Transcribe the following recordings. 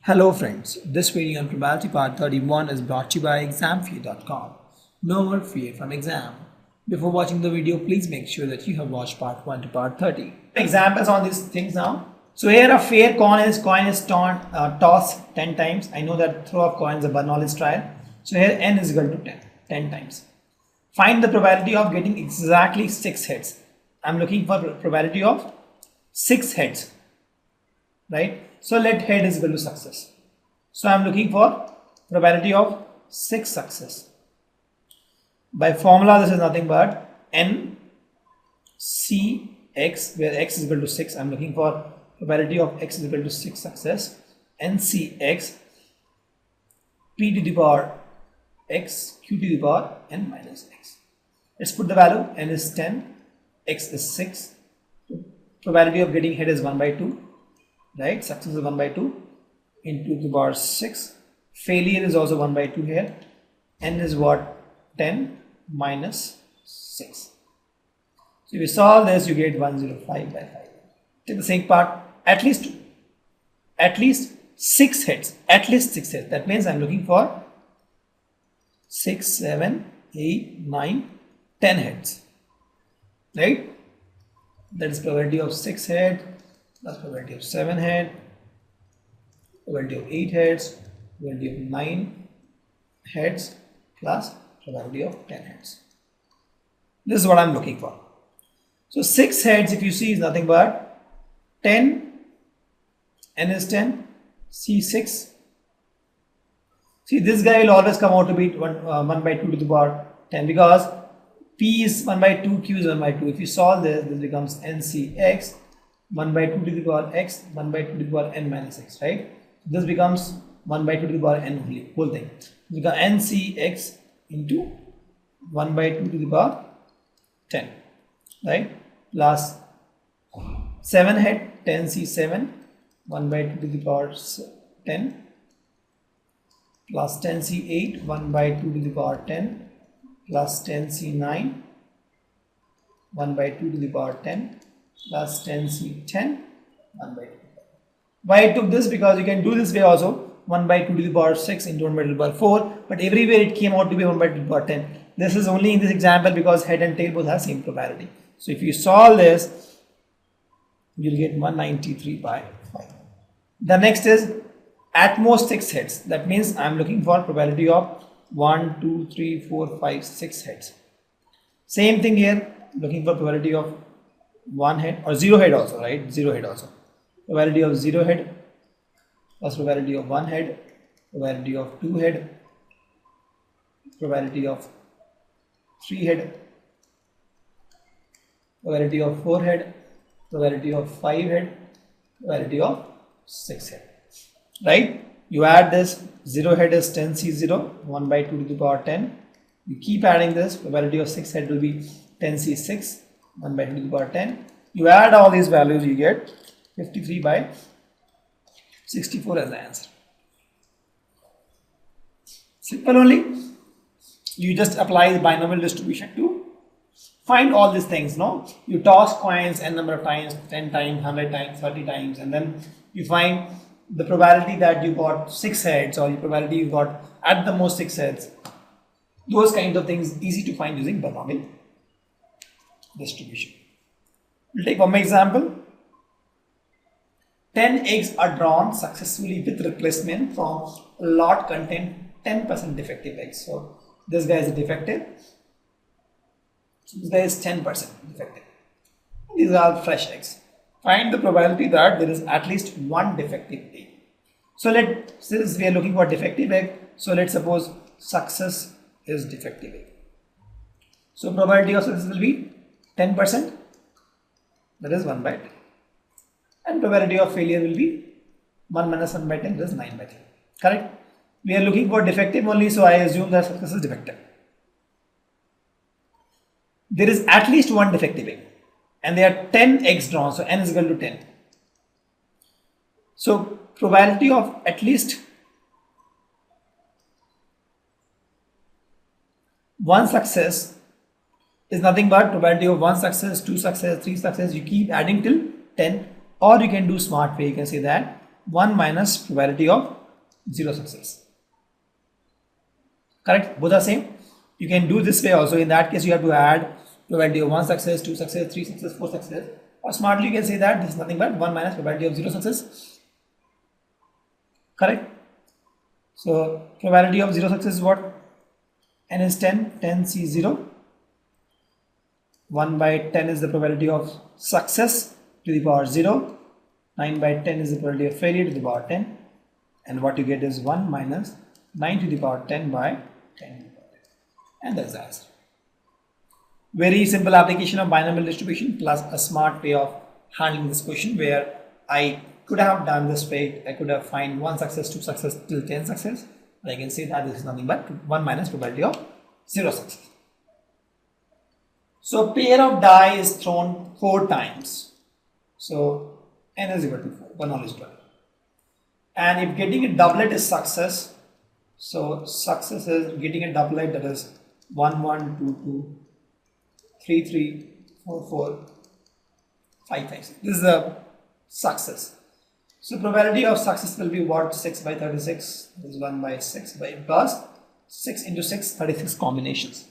Hello friends, this video on probability part 31 is brought to you by examfear.com. No more fear from exam. Before watching the video, please make sure that you have watched part 1 to part 30. Examples on these things now. So here a fair coin is tossed 10 times. I know that throw of coins is a Bernolli's trial. So here n is equal to 10 times. Find the probability of getting exactly 6 hits. I'm looking for probability of 6 hits. Right? So let head is equal to success. So I am looking for probability of 6 success. By formula, this is nothing but n c x, where x is equal to 6. I am looking for probability of x is equal to 6 success. N c x p to the power x q to the power n minus x. Let's put the value. N is 10, x is 6. Probability of getting head is 1 by 2. Right, success is 1 by 2 into the power 6. Failure is also 1 by 2 here. N is what? 10 minus 6. So if you solve this, you get 105 by 5. Take the same part. At least 6 hits. At least 6 hits. That means I'm looking for 6, 7, 8, 9, 10 hits. Right? That is probability of 6 hits. Plus probability of 7 head, probability of 8 heads, probability of 9 heads, plus probability of 10 heads. This is what I'm looking for. So 6 heads, if you see, is nothing but 10, n is 10, c6. See, this guy will always come out to be 1 by 2 to the power 10 because p is 1 by 2, q is 1 by 2. If you solve this, this becomes ncx. 1 by 2 to the power x, 1 by 2 to the power n minus x, right? This becomes 1 by 2 to the power n only, whole thing. We got ncx into 1 by 2 to the power 10, right? Plus 7 head, 10c7, 1 by 2 to the power 10, plus 10c8, 1 by 2 to the power 10, plus 10c9, 1 by 2 to the power 10, plus 10c10, 1 by 2. Why I took this? Because you can do this way also, 1 by 2 to the power 6 into 1 by 2 to the power 4, but everywhere it came out to be 1 by 2 to the power 10. This is only in this example because head and tail both have same probability. So if you solve this, you'll get 193 by 5. The next is at most 6 hits. That means I'm looking for probability of 1, 2, 3, 4, 5, 6 hits. Same thing here, looking for probability of 1 head or 0 head also, right? 0 head also. Probability of 0 head plus probability of 1 head, probability of 2 head, probability of 3 head, probability of 4 head, probability of 5 head, probability of 6 head. Right? You add this, 0 head is 10c0, 1 by 2 to the power 10. You keep adding this, probability of 6 head will be 10c6. 1 by 2 to the power 10. You add all these values, you get 53 by 64 as the answer. Simple only. You just apply the binomial distribution to find all these things. No, you toss coins n number of times, 10 times, 100 times, 30 times, and then you find the probability that you got 6 heads or the probability you got at the most 6 heads. Those kinds of things easy to find using binomial distribution. We'll take one more example. 10 eggs are drawn successfully with replacement from a lot contain 10% defective eggs. So this guy is defective. So this guy is 10% defective. These are fresh eggs. Find the probability that there is at least one defective egg. So since we are looking for defective egg, so let's suppose success is defective egg. So probability of success will be 10%, that is 1 by 10, and probability of failure will be 1 minus 1 by 10, that is 9 by 10. Correct? We are looking for defective only, so I assume that success is defective. There is at least one defective egg and there are 10 eggs drawn, so n is equal to 10. So probability of at least one success is nothing but probability of 1 success, 2 success, 3 success. You keep adding till 10, or you can do smart way. You can say that 1 minus probability of 0 success. Correct? Both are same. You can do this way also. In that case, you have to add probability of 1 success, 2 success, 3 success, 4 success. Or smartly, you can say that this is nothing but 1 minus probability of 0 success. Correct? So, probability of 0 success is what? N is 10, 10 C 0. 1 by 10 is the probability of success to the power 0. 9 by 10 is the probability of failure to the power 10. And what you get is 1 minus 9 to the power 10 by 10. And that's the answer. Very simple application of binomial distribution plus a smart way of handling this question, where I could have done this way. I could have find 1 success, 2 success till 10 success. But I can say that this is nothing but 1 minus probability of 0 success. So pair of die is thrown 4 times. So n is equal to 4, Bernolli is 12. And if getting a doublet is success, so success is getting a doublet, that is 1 1 2 2 3 3 4 4 5 5 6. This is the success. So probability of success will be what? 6 by 36. This is 1 by 6 by, because 6 into 6, 36 combinations.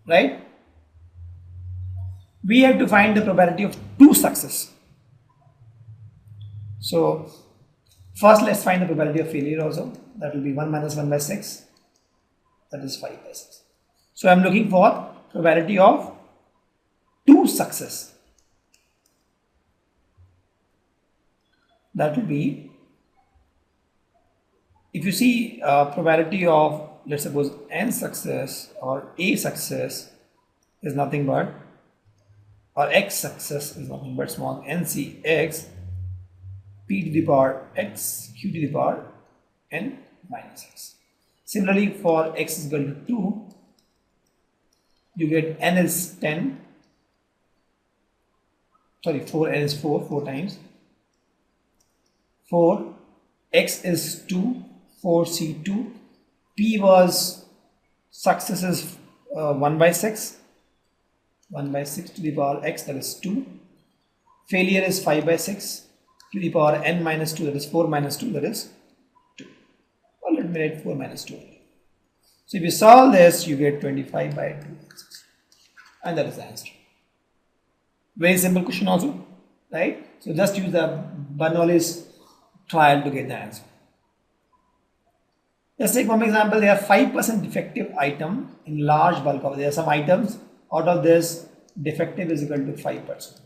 Right? We have to find the probability of 2 success. So first let's find the probability of failure also. That will be 1 minus 1 by 6. That is 5 by 6. So I am looking for probability of 2 success. That will be, if you see probability of, let's suppose n success or a success is nothing but, or x success is nothing but small nc x p to the power x q to the power n minus x. Similarly, for x is equal to 2, you get n is 10, sorry 4, n is 4, 4 times 4, x is 2, 4c2, p was success is 1 by 6, 1 by 6 to the power x, that is 2, failure is 5 by 6 to the power n minus 2, that is 4 minus 2, that is 2. Well, let me write 4 minus 2. So if you solve this, you get 25 by 2, and that is the answer. Very simple question also, right? So just use the Bernolli's trial to get the answer. Let's take one example. There are 5% defective item in large bulk of, there are some items, out of this defective is equal to 5%.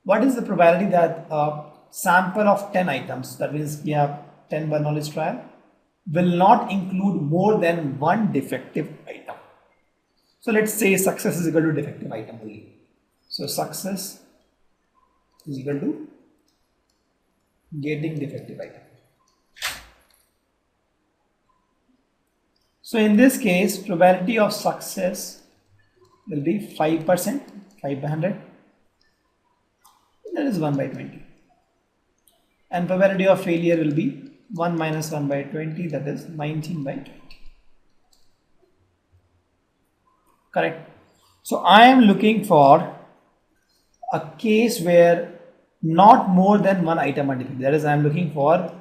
What is the probability that a sample of 10 items, that means we have 10 Bernolli's trial, will not include more than 1 defective item? So let's say success is equal to defective item only. So success is equal to getting defective item. So in this case, probability of success will be 5%, 5 by 100, that is 1 by 20. And probability of failure will be 1 minus 1 by 20, that is 19 by 20. Correct? So I am looking for a case where not more than 1 item are defective. That is, I am looking for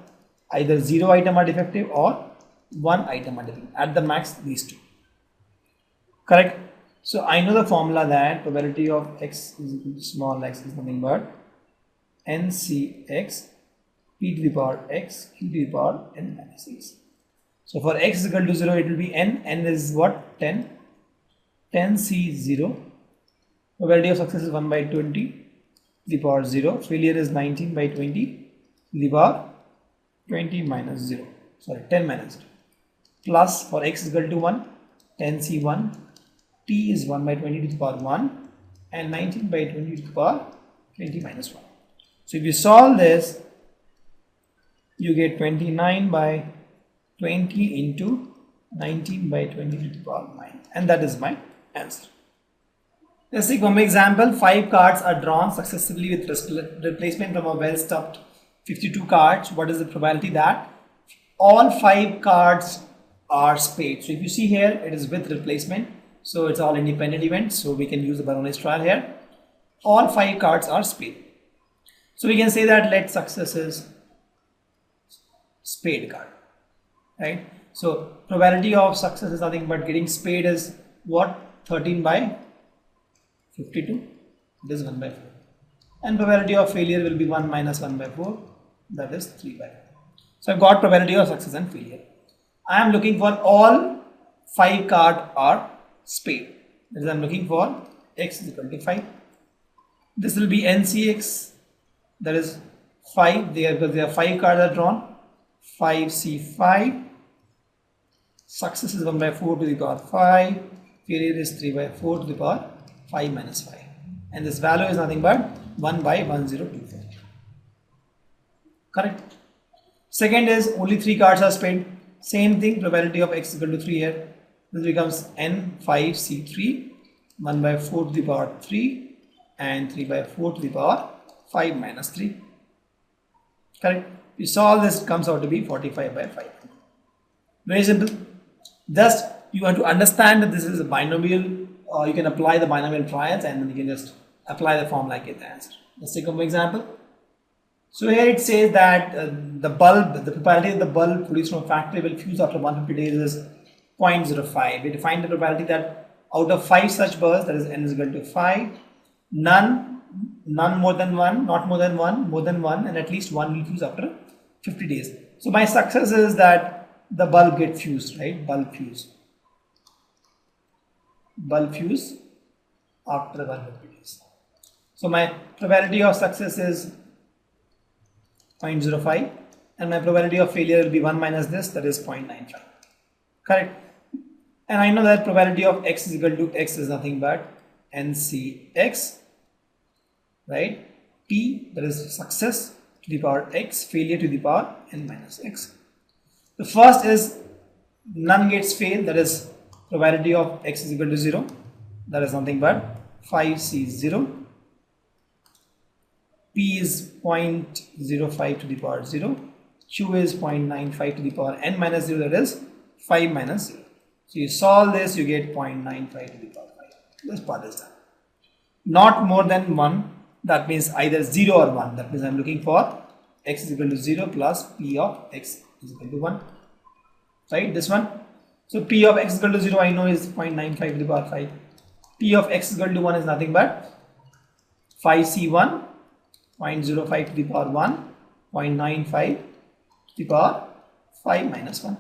either 0 item are defective or 1 item are defective. At the max, these two. Correct? So I know the formula that probability of x is equal to small x is nothing but ncx p to the power x q to the power n minus x. So for x is equal to 0, it will be n. N is what? 10. 10 c 0. Probability of success is 1 by 20 to the power 0. Failure is 19 by 20 to the power 20 minus 0. Sorry, 10 minus 0. Plus for x is equal to 1, 10 c 1. T is 1 by 20 to the power 1 and 19 by 20 to the power 20 minus 1. So if you solve this, you get 29 by 20 into 19 by 20 to the power 9, and that is my answer. Let's take one example. 5 cards are drawn successively with replacement from a well-stuffed 52 cards. What is the probability that all 5 cards are spade? So if you see here, it is with replacement. So it's all independent events. So we can use the Bernolli's trial here. All 5 cards are spade. So we can say that let success is spade card, right? So probability of success is nothing but getting spade is what? 13 by 52, this is 1 by 4. And probability of failure will be 1 minus 1 by 4, that is 3 by 4. So I've got probability of success and failure. I am looking for all 5 cards are spade. That is, I am looking for x is equal to 5. This will be NCX, that is 5, because there are 5 cards are drawn. 5C5, success is 1 by 4 to the power 5, failure is 3 by 4 to the power 5 minus 5. And this value is nothing but 1 by 1024. Correct? Second is only 3 cards are spade. Same thing, probability of x equal to 3 here. This becomes N5C3, 1 by 4 to the power 3 and 3 by 4 to the power 5 minus 3. Correct? You solve this, comes out to be 45 by 5. Very simple. Just you have to understand that this is a binomial. You can apply the binomial trials and then you can just apply the formula, get the answer. Let's take an example. So here it says that the probability of the bulb produced from a factory will fuse after 150 days is 0.05. We define the probability that out of 5 such bulbs, that is n is equal to 5, none more than 1, not more than 1, more than 1, and at least 1 will fuse after 50 days. So my success is that the bulb get fused, right? Bulb fuse after 150 days. So my probability of success is 0.05 and my probability of failure will be 1 minus this, that is 0.95. Correct? And I know that probability of x is equal to x is nothing but NCX, right? P, that is success to the power x, failure to the power n minus x. The first is none gets failed, that is probability of x is equal to 0, that is nothing but 5C0. P is 0.05 to the power 0, Q is 0.95 to the power n minus 0, that is 5 minus 0. So you solve this, you get 0.95 to the power 5. This part is done. Not more than 1, that means either 0 or 1, that means I am looking for x is equal to 0 plus P of x is equal to 1, right? This one. So P of x is equal to 0 I know is 0.95 to the power 5. P of x is equal to 1 is nothing but 5C1, 0.05 to the power 1, 0.95 to the power 5 minus 1.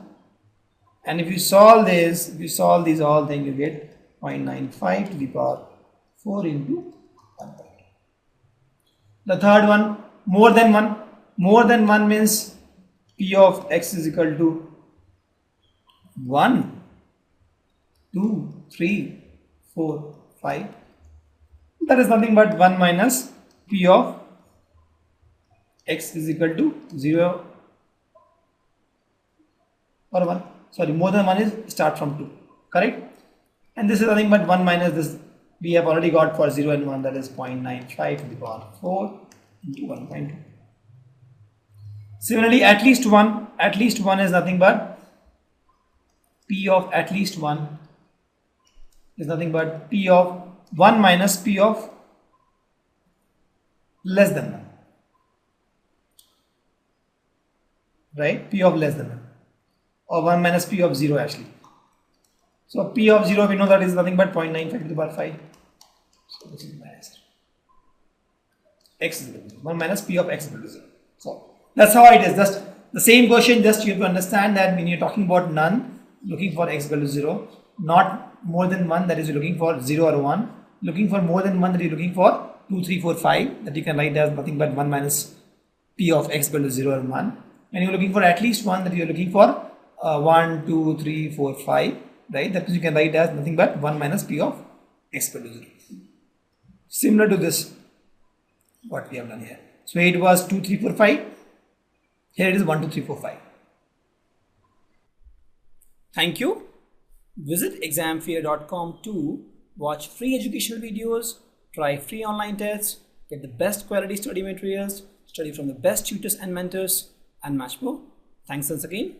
And if you solve this, if you solve these all, then you get 0.95 to the power 4 into 1. The third one, more than 1. More than 1 means P of x is equal to 1, 2, 3, 4, 5. That is nothing but 1 minus P of x is equal to 0 or 1. Sorry, more than 1 is start from 2. Correct? And this is nothing but 1 minus this. We have already got for 0 and 1, that is 0.95 to the power 4 into 1.2. Similarly, at least 1 is nothing but P of at least 1 is nothing but P of 1 minus P of less than 1. Right? P of less than 1. Or 1 minus P of 0 actually. So P of 0 we know that is nothing but 0.95 to the power 5. So this is my answer. X is equal to 1 minus P of x equal to 0. So that's how it is. Just the same question, just you have to understand that when you're talking about none, looking for x equal to 0, not more than 1, that is you're looking for 0 or 1. Looking for more than 1, that you're looking for 2, 3, 4, 5, that you can write as nothing but 1 minus P of x equal to 0 or 1. When you're looking for at least 1, that you're looking for 1, 2, 3, 4, 5, right? That means you can write as nothing but 1 minus P of x equal to 0. Similar to this, what we have done here. So it was 2, 3, 4, 5. Here it is 1, 2, 3, 4, 5. Thank you. Visit examfear.com to watch free educational videos, try free online tests, get the best quality study materials, study from the best tutors and mentors, and much more. Thanks once again.